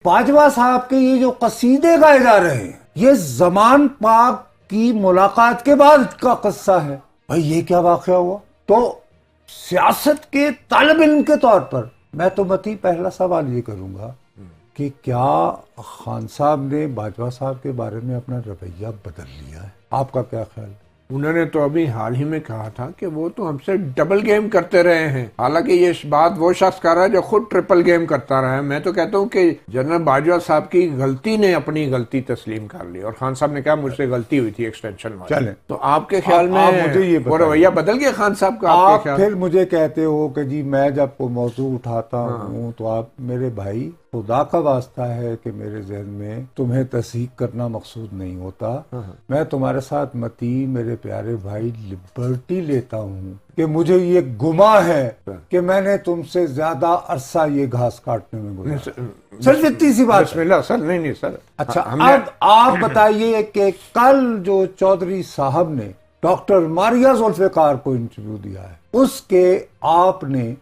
باجوہ صاحب کے یہ جو قصیدے گائے جا رہے ہیں یہ زمان پاک کی ملاقات کے بعد کا قصہ ہے. بھائی یہ کیا واقعہ ہوا؟ تو سیاست کے طالب علم کے طور پر میں تو متی پہلا سوال یہ کروں گا کہ کیا خان صاحب نے باجوہ صاحب کے بارے میں اپنا رویہ بدل لیا ہے؟ آپ کا کیا خیال ہے؟ انہوں نے تو ابھی حال ہی میں کہا تھا کہ وہ تو ہم سے ڈبل گیم کرتے رہے ہیں. حالانکہ یہ بات وہ شخص کر رہا ہے جو خود ٹرپل گیم کرتا رہا ہے. میں تو کہتا ہوں کہ جنرل باجوہ صاحب کی غلطی نے اپنی غلطی تسلیم کر لی اور خان صاحب نے کہا مجھ سے غلطی ہوئی تھی ایکسٹینشن میں. چلیں تو آپ کے خیال میں وہ رویہ بدل گیا خان صاحب کا؟ آپ پھر مجھے کہتے ہو کہ جی میں جب کوئی موضوع اٹھاتا ہوں تو آپ میرے بھائی خدا کا واسطہ ہے کہ میرے ذہن میں تمہیں تصحیح کرنا مقصود نہیں ہوتا. میں تمہارے ساتھ متی میرے پیارے بھائی لبرٹی لیتا ہوں کہ مجھے یہ گما ہے کہ میں نے تم سے زیادہ عرصہ یہ گھاس کاٹنے میں گزارا. صرف اتنی سی بات. بسم اللہ سر. نہیں سر. اچھا اب آپ بتائیے کہ کل جو چودھری صاحب نے ڈاکٹر ماریا ذوالفقار کو انٹرویو دیا ہے اس کے آپ نے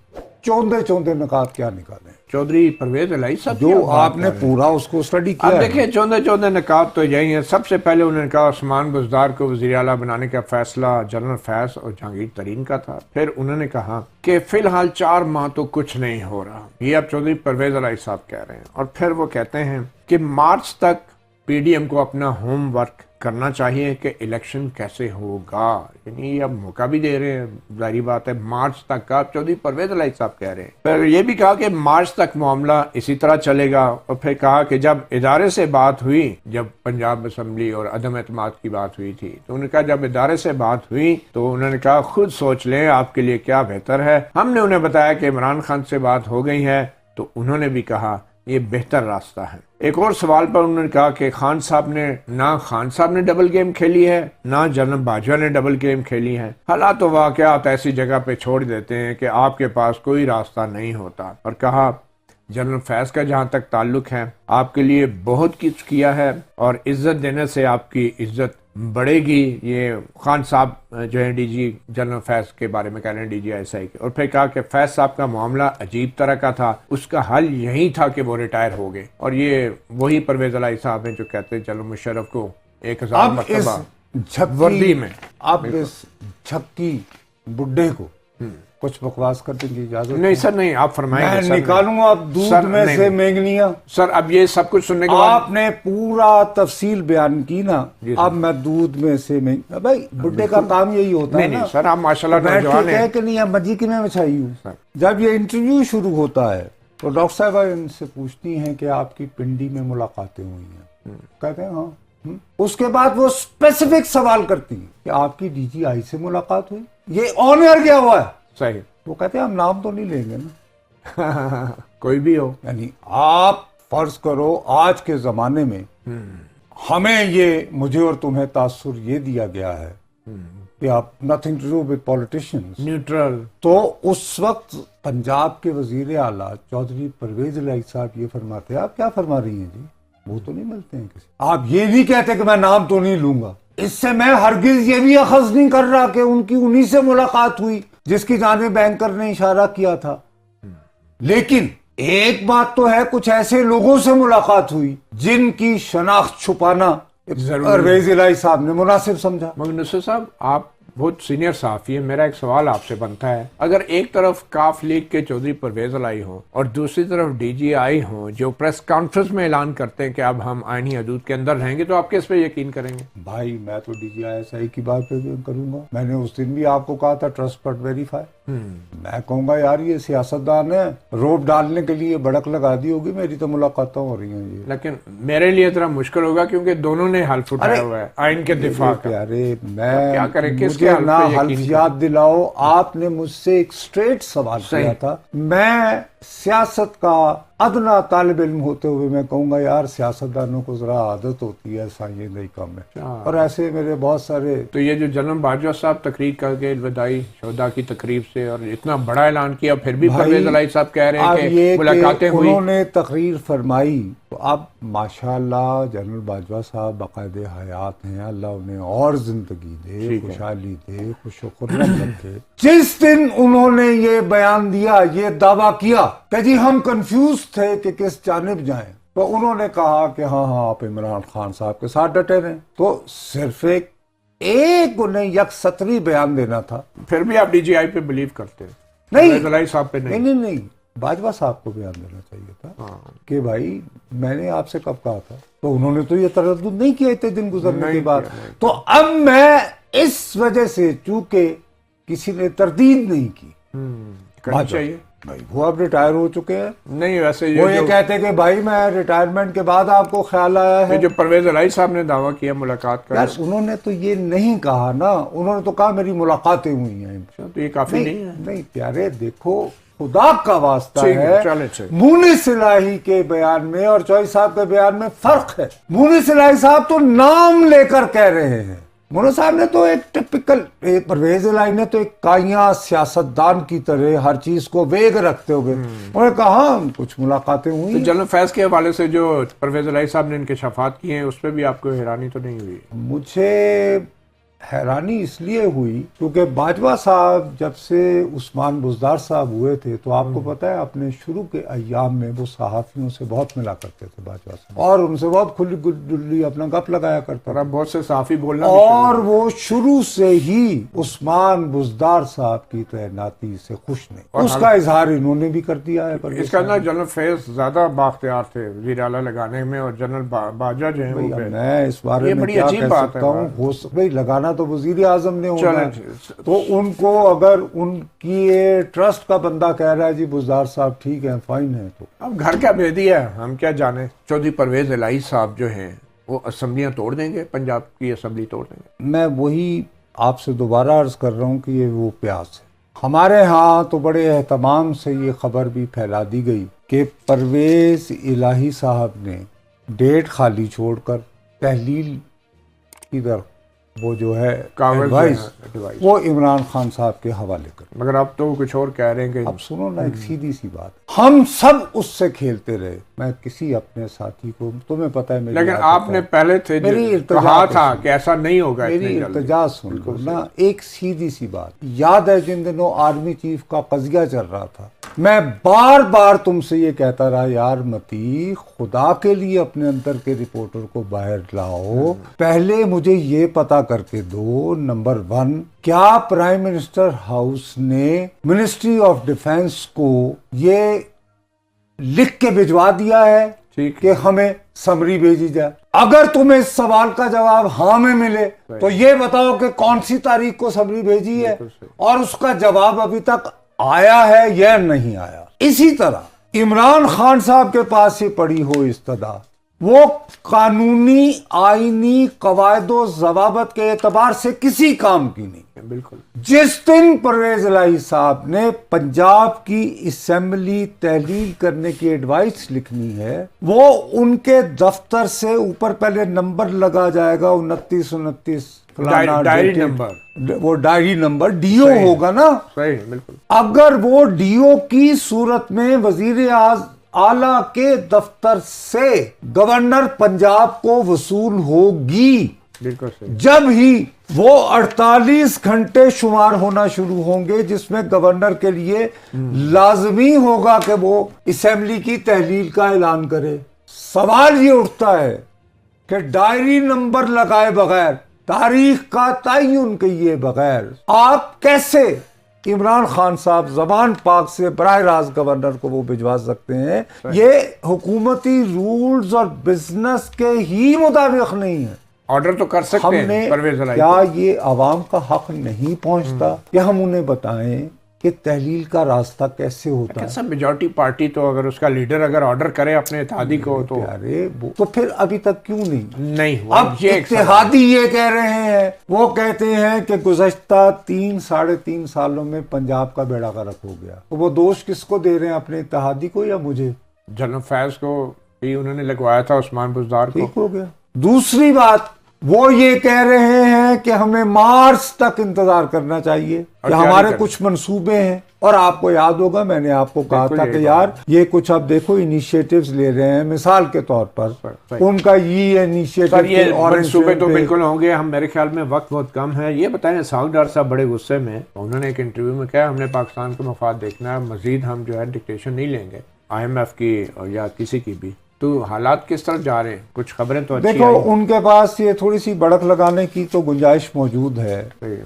چوندے نکات کیا نکالے؟ چودھری پرویز الہی صاحب جو آپ نے پورا اس کو اسٹڈی کیا. اب دیکھیں چوندے نکات تو یہی ہیں. سب سے پہلے انہوں نے کہا عثمان بزدار کو وزیر اعلیٰ بنانے کا فیصلہ جنرل فیض اور جہانگیر ترین کا تھا. پھر انہوں نے کہا کہ فی الحال 4 ماہ تو کچھ نہیں ہو رہا. یہ اب چودھری پرویز الہی صاحب کہہ رہے ہیں. اور پھر وہ کہتے ہیں کہ مارچ تک پی ڈی ایم کو اپنا ہوم ورک کرنا چاہیے کہ الیکشن کیسے ہوگا. یعنی اب موقع بھی دے رہے ہیں. ظاہری بات ہے مارچ تک کا چودھری پرویز الہی صاحب کہہ رہے ہیں. پھر یہ بھی کہا کہ مارچ تک معاملہ اسی طرح چلے گا. اور پھر کہا کہ جب ادارے سے بات ہوئی, جب پنجاب اسمبلی اور عدم اعتماد کی بات ہوئی تھی, تو انہوں نے کہا جب ادارے سے بات ہوئی تو انہوں نے کہا خود سوچ لیں آپ کے لیے کیا بہتر ہے. ہم نے انہیں بتایا کہ عمران خان سے بات ہو گئی ہے, تو انہوں نے بھی کہا یہ بہتر راستہ ہے. ایک اور سوال پر انہوں نے کہا کہ خان صاحب نے ڈبل گیم کھیلی ہے, نہ جنرل باجوہ نے ڈبل گیم کھیلی ہے. حالات و واقعات ایسی جگہ پہ چھوڑ دیتے ہیں کہ آپ کے پاس کوئی راستہ نہیں ہوتا. اور کہا جنرل فیض کا جہاں تک تعلق ہے آپ کے لیے بہت کچھ کیا ہے اور عزت دینے سے آپ کی عزت بڑھے گی. یہ خان صاحب جو ہیں ڈی جی جنرل فیض کے بارے میں کہہ رہے ہیں, D G I S I کے. اور پھر کہا کہ فیض صاحب کا معاملہ عجیب طرح کا تھا, اس کا حل یہی تھا کہ وہ ریٹائر ہو گئے. اور یہ وہی پرویز الہی صاحب ہیں جو کہتے ہیں چلو مشرف کو 1000 مرتبہ وردی میں. آپ اس جھکی بڈھے کو کچھ بکواس کر دیں گے اجازت؟ نہیں سر نہیں, آپ فرمائیں گے. میں نکالوں گا دودھ میں سے مینگنیاں. سر اب یہ سب کچھ سننے کے بعد آپ نے پورا تفصیل بیان کی نا, اب میں دودھ میں سے بھائی بڈھے کا کام یہی ہوتا ہے. نہیں سر آپ ماشاءاللہ نوجوان ہیں کہ نہیں مجھے کی میں بچھائی ہوں. جب یہ انٹرویو شروع ہوتا ہے تو ڈاکٹر صاحبہ ان سے پوچھتی ہیں کہ آپ کی پنڈی میں ملاقاتیں ہوئی ہیں. کہتے ہیں ہاں. اس کے بعد وہ اسپیسیفک سوال کرتی ہیں کہ آپ کی ڈی جی آئی سے ملاقات ہوئی, یہ آن ایئر کیا ہوا ہے. صحیح. وہ کہتے ہیں ہم نام تو نہیں لیں گے نا, کوئی بھی ہو. یعنی آپ فرض کرو آج کے زمانے میں ہمیں یہ مجھے اور تمہیں تاثر یہ دیا گیا ہے کہ آپ nothing to do with politicians, neutral. تو اس وقت پنجاب کے وزیر اعلیٰ چودھری پرویز الہی صاحب یہ فرماتے ہیں. آپ کیا فرما رہی ہیں جی, وہ تو نہیں ملتے ہیں کسی. آپ یہ نہیں کہتے کہ میں نام تو نہیں لوں گا. اس سے میں ہرگز یہ بھی اخذ نہیں کر رہا کہ ان کی انہی سے ملاقات ہوئی جس کی جانب بینکر نے اشارہ کیا تھا. لیکن ایک بات تو ہے کچھ ایسے لوگوں سے ملاقات ہوئی جن کی شناخت چھپانا پرویز الہی صاحب نے مناسب سمجھا. مگر نصر صاحب آپ بہت سینئر صحافی ہیں, میرا ایک سوال آپ سے بنتا ہے. اگر ایک طرف کاف لیگ کے چودھری پرویز الہی ہوں اور دوسری طرف ڈی جی آئی ہوں جو پریس کانفرنس میں اعلان کرتے ہیں کہ اب ہم آئینی حدود کے اندر رہیں گے, تو آپ کس پہ یقین کریں گے؟ بھائی میں تو D G I S I کی بات پہ کروں گا. میں نے اس دن بھی آپ کو کہا تھا ٹرسٹ بٹ ویریفائی. میں کہوں گا یار یہ سیاستدان ہے, روپ ڈالنے کے لیے بڑک لگا دی ہوگی, میری تو ملاقاتیں ہو رہی ہیں یہ. لیکن میرے لیے ذرا مشکل ہوگا کیونکہ دونوں نے حلف اٹھایا ہوا ہے آئین کے دفاع کا. پیارے میں کیا کریں, کس کے نہ حلف یاد دلاؤ. آپ نے مجھ سے ایک اسٹریٹ سوال کیا تھا. میں سیاست کا ادنا طالب علم ہوتے ہوئے میں کہوں گا یار سیاستدانوں کو ذرا عادت ہوتی ہے سائیں نہیں کم ہے, اور ایسے میرے بہت سارے. تو یہ جو جنرل باجوہ صاحب تقریر کر کے الوداعی شہداء کی تقریب سے اور اتنا بڑا اعلان کیا, پھر بھی پرویز الہی صاحب کہہ رہے ہیں کہ ملاقاتیں ہوئی, انہوں نے تقریر فرمائی. تو اب ماشاءاللہ جنرل باجوہ صاحب باقاعدہ حیات ہیں, اللہ انہیں اور زندگی دے, خوشحالی دے, خوش و خرم رکھے. جس دن انہوں نے یہ بیان دیا, یہ دعویٰ کیا کہ جی ہم کنفیوز تھے کہ کس جانب جائیں, تو انہوں نے کہا کہ ہاں ہاں آپ عمران خان صاحب کے ساتھ ڈٹے رہیں. تو صرف ایک انہیں یک سطری بیان دینا تھا. پھر بھی آپ ڈی جی آئی پہ بلیو کرتے ہیں؟ نہیں پرویز الہی صاحب پہ نہیں؟ نہیں باجوہ صاحب کو بیان دینا چاہیے تھا کہ بھائی میں نے آپ سے کب کہا تھا. تو انہوں نے تو یہ تردد نہیں کیا اتنے دن گزرنے کے بعد. تو اب میں اس وجہ سے چونکہ کسی نے تردید نہیں کی کرنی چاہیے. بھائی وہ اب ریٹائر ہو چکے ہیں. نہیں ویسے وہ یہ کہتے کہ بھائی میں ریٹائرمنٹ کے بعد آپ کو خیال آیا ہے. جو پرویز الہی صاحب نے دعویٰ کیا ملاقات کا، یار انہوں نے تو یہ نہیں کہا نا. انہوں نے تو کہا میری ملاقاتیں ہوئی ہیں. تو یہ کافی نہیں ہے. نہیں پیارے دیکھو خدا کا واسطہ ہے، چلے مونس الہی کے بیان میں اور چوئی صاحب کے بیان میں فرق ہے. مونس الہی صاحب تو نام لے کر کہہ رہے ہیں. مونس صاحب نے تو ایک ٹپکل، پرویز الہی نے تو ایک کائیاں سیاستدان کی طرح ہر چیز کو ویگ رکھتے ہوئے انہوں نے کہا کچھ ملاقاتیں ہوئی. جنرل فیض کے حوالے سے جو پرویز الہی صاحب نے انکشافات کیے ہیں اس پہ بھی آپ کو حیرانی تو نہیں ہوئی؟ مجھے حیرانی اس لیے ہوئی کیونکہ باجوہ صاحب جب سے عثمان بزدار صاحب ہوئے تھے تو آپ کو پتا ہے اپنے شروع کے ایام میں وہ صحافیوں سے بہت ملا کرتے تھے باجوہ صاحب، اور ان سے بہت کھلی گلی اپنا گپ لگایا کرتا تھا. بہت سے صحافی بولنا اور وہ شروع سے ہی عثمان بزدار صاحب کی تعیناتی سے خوش نہیں. اس کا اظہار انہوں نے بھی کر دیا ہے. اس کا نا جنرل فیض زیادہ بااختیار تھے وزیر اعلیٰ لگانے میں، اور جنرل باجوہ جو ہیں میں اس بارے میں کیا کہہ سکتا ہوں. بھائی لگانا تو وزیر اعظم نے ہونا ہے. تو ان کو اگر ان کی ٹرسٹ کا بندہ کہہ رہا ہے جی بزدار صاحب ٹھیک ہے فائن ہے، تو اب گھر کیا بھیدی ہے ہم کیا جانے. چودھری پرویز الہی صاحب جو ہیں وہ اسمبلیاں توڑ دیں گے، پنجاب کی اسمبلی توڑ دیں گے. میں وہی آپ سے دوبارہ عرض کر رہا ہوں کہ یہ وہ پیاس ہے. ہمارے ہاں تو بڑے اہتمام سے یہ خبر بھی پھیلا دی گئی کہ پرویز الہی صاحب نے ڈیٹ خالی چھوڑ کر تحلیل کی طرف وہ جو ہے ایڈوائز وہ عمران خان صاحب کے حوالے کر. مگر اب تو کچھ اور کہہ رہے ہیں کہ اب سنو نا ایک سیدھی سی بات، ہم سب اس سے کھیلتے رہے. میں کسی اپنے ساتھی کو، تمہیں پتہ ہے لیکن آپ نے پہلے تھے کہا تھا کہ ایسا نہیں ہوگا. میری التجا سن لو نا. ایک سیدھی سی بات یاد ہے جن دنوں آرمی چیف کا قضیہ چل رہا تھا، میں بار بار تم سے یہ کہتا رہا یار متی خدا کے لیے اپنے اندر کے رپورٹر کو باہر لاؤ، پہلے مجھے یہ پتا کر کے دو نمبر 1 کیا پرائم منسٹر ہاؤس نے منسٹری آف ڈیفنس کو یہ لکھ کے بھجوا دیا ہے کہ ہمیں سمری بھیجی جائے. اگر تمہیں اس سوال کا جواب ہاں میں ملے تو یہ بتاؤ کہ کون سی تاریخ کو سمری بھیجی ہے اور اس کا جواب ابھی تک آیا ہے یا نہیں آیا. اسی طرح عمران خان صاحب کے پاس ہی پڑی ہو استدعا، وہ قانونی آئینی قواعد و ضوابط کے اعتبار سے کسی کام کی نہیں. بالکل. جس دن پرویز الہی صاحب نے پنجاب کی اسمبلی تحلیل کرنے کی ایڈوائس لکھنی ہے، وہ ان کے دفتر سے اوپر پہلے نمبر لگا جائے گا 29 ڈائری نمبر، وہ ڈائری نمبر ڈی او ہوگا نا. صحیح بالکل. اگر وہ ڈی او کی صورت میں وزیر اعلیٰ کے دفتر سے گورنر پنجاب کو وصول ہوگی، بالکل صحیح، جب ہی وہ 48 گھنٹے شمار ہونا شروع ہوں گے جس میں گورنر کے لیے لازمی ہوگا کہ وہ اسمبلی کی تحلیل کا اعلان کرے. سوال یہ اٹھتا ہے کہ ڈائری نمبر لگائے بغیر، تاریخ کا تعین کیے بغیر آپ کیسے عمران خان صاحب زبان پاک سے براہ راست گورنر کو وہ بھجوا سکتے ہیں؟ یہ حکومتی رولز اور بزنس کے ہی مطابق نہیں ہے. آرڈر تو کر سکتے ہیں پرویز الہی. کیا یہ عوام کا حق نہیں پہنچتا کہ ہم انہیں بتائیں کہ تحلیل کا راستہ کیسے ہوتا ہے؟ میجورٹی پارٹی تو اگر اس کا لیڈر اگر آرڈر کرے اپنے اتحادی کو تو پھر ابھی تک کیوں نہیں ہوا؟ اب اتحادی یہ کہہ رہے ہیں، وہ کہتے ہیں کہ گزشتہ 3-3.5 سالوں میں پنجاب کا بیڑا غرق ہو گیا. تو وہ دوش کس کو دے رہے ہیں، اپنے اتحادی کو یا مجھے؟ جنرل فیض کو بھی انہوں نے لگوایا تھا، عثمان بزدار کو. ٹھیک ہو گیا. دوسری بات وہ یہ کہہ رہے ہیں کہ ہمیں مارچ تک انتظار کرنا چاہیے کہ ہمارے کچھ منصوبے ہیں. اور آپ کو یاد ہوگا میں نے آپ کو کہا تھا کہ یار یہ کچھ اب دیکھو انیشیٹوز لے رہے ہیں. مثال کے طور پر ان کا یہ انیشیٹو اور منصوبے تو بالکل ہوں گے. ہم میرے خیال میں وقت بہت کم ہے. یہ بتائیں اسحاق ڈار صاحب بڑے غصے میں، انہوں نے ایک انٹرویو میں کہا ہم نے پاکستان کا مفاد دیکھنا ہے، مزید ہم جو ہے ڈکٹیشن نہیں لیں گے IMF کی یا کسی کی بھی. تو حالات کس طرح جا رہے ہیں؟ کچھ خبریں تو اچھی دیکھو آئی ان کے پاس یہ تھوڑی سی بڑک لگانے کی تو گنجائش موجود ہے.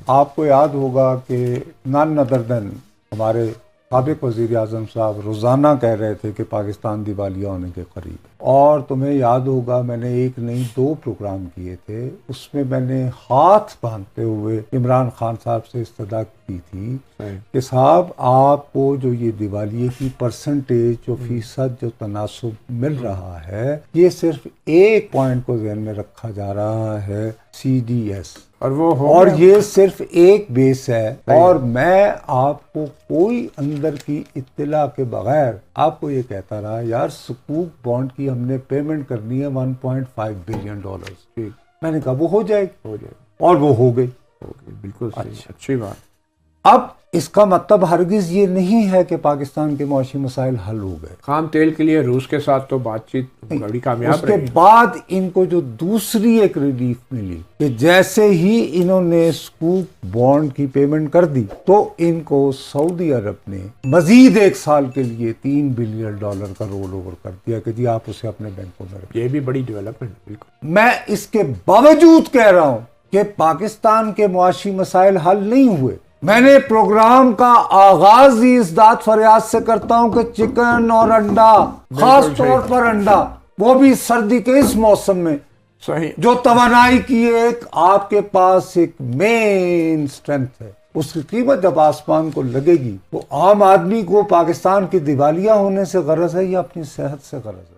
آپ کو یاد ہوگا کہ نان ادر دین ہمارے سابق وزیر اعظم صاحب روزانہ کہہ رہے تھے کہ پاکستان دیوالیہ ہونے کے قریب ہے. اور تمہیں یاد ہوگا میں نے ایک نہیں 2 پروگرام کیے تھے, اس میں میں نے ہاتھ باندھتے ہوئے عمران خان صاحب سے استدعا کی تھی کہ صاحب آپ کو جو یہ دیوالیے کی پرسنٹیج جو فیصد جو تناسب مل رہا ہے, یہ صرف ایک پوائنٹ کو ذہن میں رکھا جا رہا ہے, CDS, اور یہ صرف ایک بیس ہے. اور میں آپ کو کوئی اندر کی اطلاع کے بغیر آپ کو یہ کہتا رہا یار سکوک بانڈ کی ہم نے پیمنٹ کرنی ہے $1.5 بلین. میں نے کہا وہ ہو جائے گی, اور وہ ہو گئی. بالکل اچھی بات. اب اس کا مطلب ہرگز یہ نہیں ہے کہ پاکستان کے معاشی مسائل حل ہو گئے. خام تیل کے لیے روس کے ساتھ تو بات چیت بڑی کامیاب اس کے بعد ان کو جو دوسری ایک ریلیف ملی کہ جیسے ہی انہوں نے سکوک بانڈ کی پیمنٹ کر دی تو ان کو سعودی عرب نے مزید 1 سال کے لیے $3 بلین کا رول اوور کر دیا کہ جی آپ اسے اپنے بینکوں میں رکھیں. یہ بھی بڑی ڈیولپمنٹ. بالکل. میں اس کے باوجود کہہ رہا ہوں کہ پاکستان کے معاشی مسائل حل نہیں ہوئے. میں نے پروگرام کا آغاز ہی اس داد فریاد سے کرتا ہوں کہ چکن اور انڈا, خاص طور پر انڈا, وہ بھی سردی کے اس موسم میں, صحیح, جو توانائی کی ایک آپ کے پاس ایک مین سٹرینتھ ہے, اس کی قیمت جب آسمان کو لگے گی. وہ عام آدمی کو پاکستان کی دیوالیہ ہونے سے غرض ہے یا اپنی صحت سے غرض ہے؟